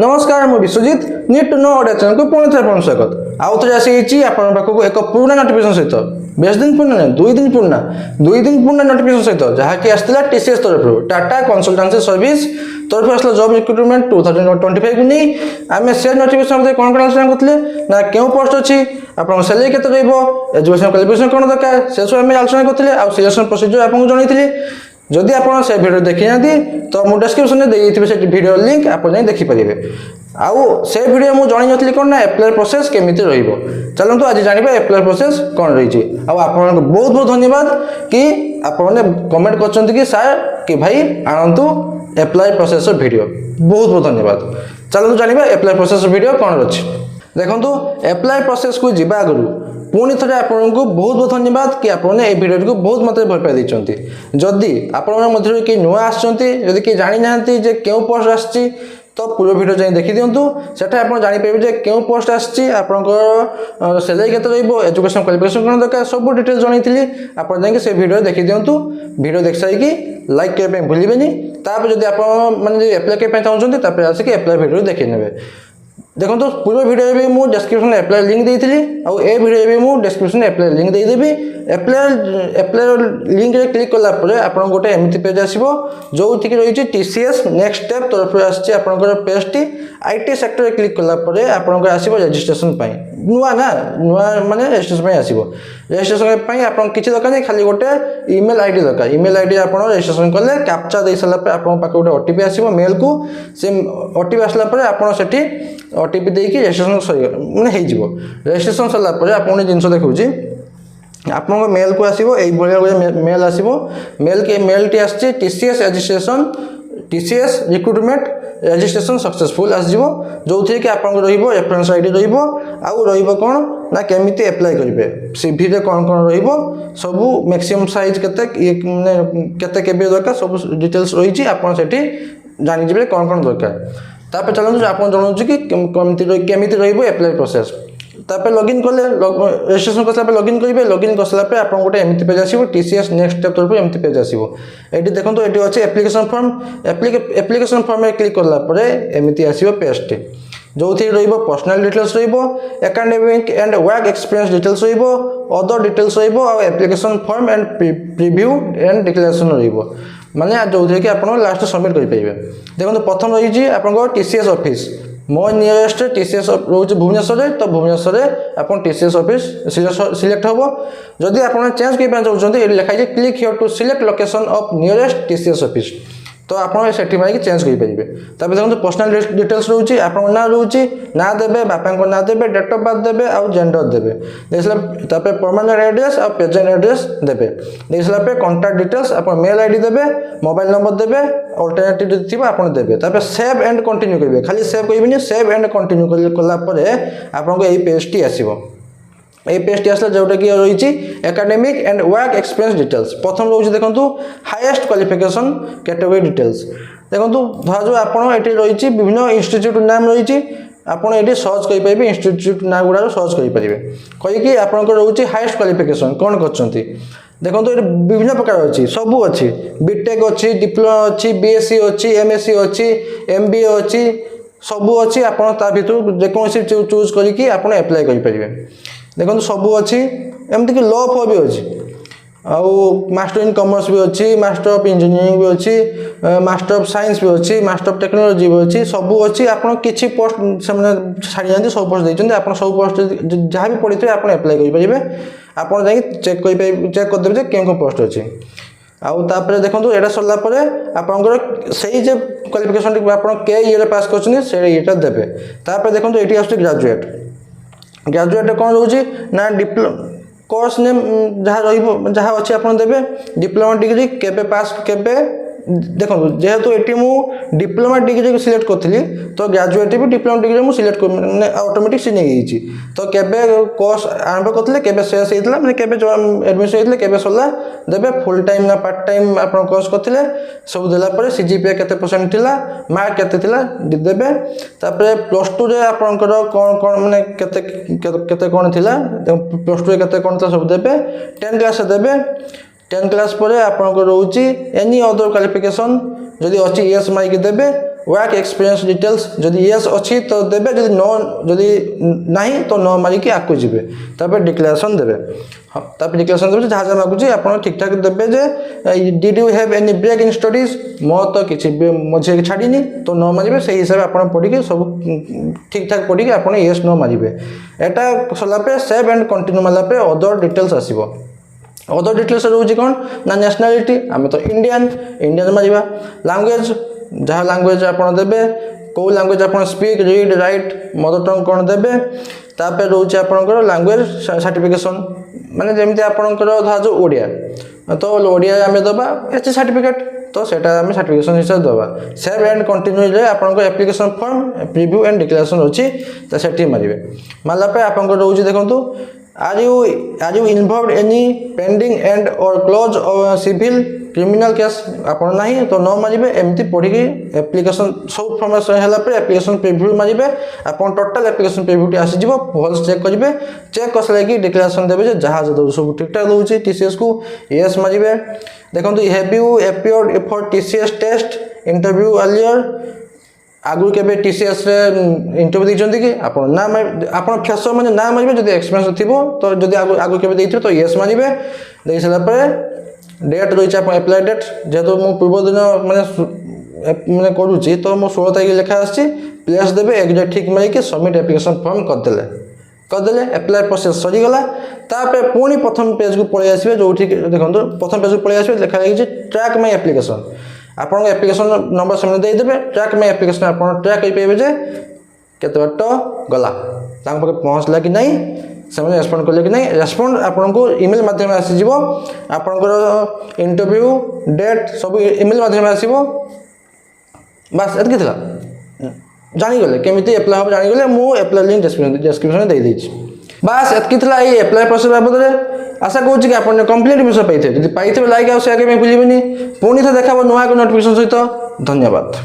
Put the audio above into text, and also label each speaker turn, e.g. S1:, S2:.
S1: नमस्कार मु Vishwajit NEET to know audio channel को पुणी थे आपन स्वागत आउ थे आसी आपण पाखक एक पुराना नोटिफिकेशन सहित बेस दिन पुराना नहीं 2 दिन पुराना नोटिफिकेशन सहित जहाँकि आसला टीसीएस तरफ टाटा कंसल्टेंसी सर्विस तरफ आसला जॉब रिक्रुटमेंट 2025 को नहीं आम से नोटिफिकेशन मध्य कौन कौन आलोचना करते ना क्यों पोस्ट अच्छी आपन सैलरी केते रहइबो एजुकेशन क्वालिफिकेशन कौन दरकार से सब आम आलोचना करते आ सिलेक्शन प्रोसीजर आपको जनइथिले जदि आप से वीडियो देखी ना तो मुझे डिस्क्रिप्शन में देते से वीडियो लिंक आप देखी पारे आउ से वीडियो मुझे जन नी कौन ना एप्लाई प्रोसेस केमी चलते आज जाना एप्लाई प्रोसेस कौन रही आपको बहुत बहुत धन्यवाद कि आपने कमेंट कर कि सार कि भाई आणतु एप्लाई प्रोसेस वीडियो बहुत बहुत धन्यवाद चलते जाना एप्लाई प्रोसेस वीडियो कौन अच्छी देखो एप्लाई प्रोसेस को जीवा आगु पुणी थे आपको बहुत बहुत धन्यवाद कि आपने ये वीडियो को बहुत मात्रा भल पाई देते जदि आपंकर कि नुआ आदि कि जानी ना क्यों पोस्ट आसी तो पूर्व वीडियो जाए देखी दिंतु सेठा आप जापर क्यों पोस्ट आसी आपंकर सैलरी केते रहिबो एजुकेशन क्वालिफिकेशन कौन दरकार सब डिटेल्स जनइली आप से वीडियो देखी दिंतु वीडियो देख सारी लाइक करने भूलें तापर जब आप मैंने एप्लाई करने चाहते आसिक एप्लाई वीडियो देखी ने देखो तो पूर्व वीडियो भी मुझे डिस्क्रिप्शन एप्लाई लिंक देती आउ ए वीडियो भी मुझे डिस्क्रिप्शन एप्लाई लिंक देदेवी एप्लाई लिंक रे क्लिक कलापर आप गोटे एमती पेज आसो जो थी रही टीसीएस नेक्स्ट स्टेप तरफ आपर पेज टी आईटी सेक्टर रे क्लिक कलापर आप आसो रजिस्ट्रेशन नुआ ना नुआ माने रजिस्ट्रेशन आसो रजिस्ट्रेशन आप किसी दरकार नहीं खाली गोटे ईमेल आईडी दरकार ईमेल आईडी आप रजिस्ट्रेशन कले कैप्चा दे सारापर आप गोटे ओटीपी आसो मेल को से ओटीपी आसला आपड़ी ओटीपी देकी रजिस्ट्रेशन सर मैंने रजिस्ट्रेशन सरला आप जिन देखा आप मेल को आसो ये मेल आसो मेल टी आसी TCS registration TCS recruitment registration successful आसो जो थी कि आप रेफरेंस आईडी रही कौन ना केमी एप्लाई करेंगे सीवी रे कौन कौन रबू मैक्सिमम साइज के दरकार सब डिटेल्स रही आप जानीजे कौन कौन दरकार तापर चलते आप जनाऊँ कि केमी एप्लाई प्रोसेस तापर लॉगिन कले रजिस्ट्रेशन कर लॉगिन करेंगे लॉगिन कर सारा आप गोटे एमती पेज आसो टीसीएस नेक्स्ट स्टेप तरफ एमती पेज आसो ये देखो ये अच्छे एप्लिकेशन फॉर्म एप्लिकेशन फॉर्म में क्लिक कलापर एमती आसो पेज टी जो थी personal details academic and work experience details other details application form and preview and declaration माने जो थी कि आप लास्ट सबमिट करेंगे देखो प्रथम रही आप टीसीएस ऑफिस मो नियरेस्ट टीसीएस रोज भुवनेश्वर तो भुवनेश्वर आप टीसीएस ऑफिस सिलेक्ट हम जदि आप चेंज करना चाहते हैं लिखाई click here to select location of nearest TCS office तो आप मारिक चेंज करेंगे तब देखो पर्सनल डिटेल्स रोचे आप ना रोचे ना देवे बापा ना देवे डेट ऑफ बर्थ देवे आउ जेंडर देवे देखा परमानेंट एड्रेस और प्रेजेंट एड्रेस देवे देख सारा कॉन्टैक्ट डिटेल्स आप मेल आईडी देवे मोबाइल नंबर देवे अल्टरनेटिव थी आप देवे तापर सेव एंड कंटिन्यू करेंगे खाली सेव करेंगे सेव एंड कंटिन्यू कलापर आपको यही पेज टी आसो ये पेज टी आसला जोटा कि रही academic and work experience details प्रथम रोज देखो हाईएस्ट क्वालिफिकेशन कैटेगरी डिटेल्स देखो धर जो आपड़ी रही विभिन्न इंस्टीट्यूट नाम रही आपड़ ये सर्च करेंगे इंस्टीट्यूट ना गुड़ा सर्च करेंगे कहीकि आपंकर रोचे हाईएस्ट क्वालिफिकेशन कौन कर देखो ये विभिन्न प्रकार अच्छी सबू अच्छी बीटेक अच्छी डिप्लोमा अच्छी बीएससी अच्छी एमएससी अच्छी एमबीए अच्छी सबू अच्छी आप जेकोसी चूज करके आप एप्लाई करेंगे देखो सबू अच्छी एमती कि लॉ फॉ भी अच्छी आउ मास्टर इन कॉमर्स भी अच्छी मास्टर ऑफ इंजीनियरिंग भी अच्छी मास्टर ऑफ साइंस भी अच्छी मास्टर ऑफ टेक्नोलॉजी भी अच्छी सबू अच्छी आप किसी पोस्ट से छाड़ी जाती सब पोस्ट देते आप सब पोस्ट जहाँ भी पढ़ी थे आप एप्लाई करेंगे आप चेक करदेवे क्यों पोस्ट अच्छी आउे देखो यहाँ सरलापर आपंकर से क्वालिफिकेशन आप के ईयर पास कर देवे तापर देखो ये आस ग्रेजुएट ग्रेजुएट कौन रोचे ना कोर्स नेम जहाँ जहाँ अच्छे आप देवे डिप्लोमा डिग्री केबे पास केबे देखो जेहेतु ये मुझे डिप्लोमा डिग्री सिलेक्ट करी तो ग्रेजुएट भी डिप्लोमा डिग्री मुझे सिलेक्ट ऑटोमेटिक से नहीं तो केबे कोर्स आरंभ करते केबे शेष होता मैंने केबे एडमिशन होते केबे सरला देवे फुल टाइम ना पार्ट टाइम आप कोर्स करते सब देलापर सीजीपीए केते परसेंट थिला मार्क केते थिला देवे तापर प्लस टू रे आपनकर कौन कौन माने केते केते कौन थिला प्लस टू रे केते कौन था सब देवे 10 क्लास देवे 10 क्लास पर आपंकर रोचे एनी अदर क्वालिफिकेशन जदि अच्छी एस माइक देवे वर्क एक्सपीरियंस डिटेल्स जदि येस अच्छी तो देवे जदि नो जदि नहीं तो नो मारिकी आगे जीवे तापर डिक्लेरेशन देवे हाँ तापर डिक्लेरेशन देवे जहाँ जहाँ मागुची आप ठीक ठाक देवे जे did you have any break in studies मो तो किसी मझे छाड़ीनी तो नो मारे से हिसाब से आप पढ़ी सब ठीक ठाक पढ़ी आप येस नो मारे एटा सरला सेव एंड कंटिन्यू मारला अदर डिटेल्स आसो अदर डिटेल्स रोचे कौन ना नेशनलिटी आम तो इंडियन मारिबा लैंग्वेज जहाँ लैंग्वेज आप देवे कौ लैंग्वेज आप speak read write mother tongue कौन देवे तापर रोचे आपंकर लैंग्वेज सर्टिफिकेशन माने जमी आपंकर धर जो ओडिया तो ओडिया आम दबा एच सर्टिफिकेट तो सेटा आम सर्टिफिकेशन हिसाब से दबा सेव एंड कंटिन्यू आपंकर application form preview and declaration अच्छी तो सेठी मारे मारला आपंकर रोचे देखो Are you involved any pending and or close civil criminal case आपन नहीं तो न मारिबे एमती पढ़ी एप्लिकेशन सब फॉर्मेशन हैला पर एप्लिकेशन प्रीव्यू मारिबे आपन टोटल एप्लिकेशन प्रीव्यू आसी जिवो भल चेक करिवे चेक कसले कि डिक्लेरेशन देबे जे जहां जो सब ठीक ठाक होउची टीसीएस को यस मारिबे देखंतु have you appeared for TCS test interview earlier आगु के टीसीएस इंटरव्यू देखते कि आप फेस मैंने ना मारे जब एक्सपीरियंस थी तो जब आगु के देखिए तो येस मारे देख सारापर डेट रही है एप्लाई डेट जेहेतु मु पूर्व दिन मैंने करुच्ची तो मो 16 तारीख लिखा आसी प्लेस देवे एग्जैक्ट ठीक मारिक सबमिट एप्लिकेशन फॉर्म करदे एप्लाई प्रोसेस सरीगला तापर पुणी प्रथम पेज को पलि आसवे जो देखो प्रथम पेज को पलि आसवे लिखा ट्रैक माई एप्लिकेशन आपन एप्लिकेशन नंबर सामने देदेवे ट्रैक में एप्लिकेशन आप ट्रैक कर पाइबे जे केते बाट गला पाखे पहुँचला कि नहीं से रेस्पॉन्ड कले कि नहीं रेस्पॉन्ड आपन को ईमेल माध्यम आसीज आपंकर इंटरव्यू डेट सब ईमेल माध्यम आसो बास एतकी था जानीगले केमी एप्लाई हम जानीगले मुझे एप्लाई लिंक डिस्क्रिप्शन दे देछि बास एतकी था ये एप्लाई प्रोसेस बाबद आशा करूँ कि आपने कंप्लीट विषय पाइथे जब पाइथे लाइक आउ शेयर करने भूलिए पुणी थे देखा नुआ नोटिफिकेशन सहित धन्यवाद।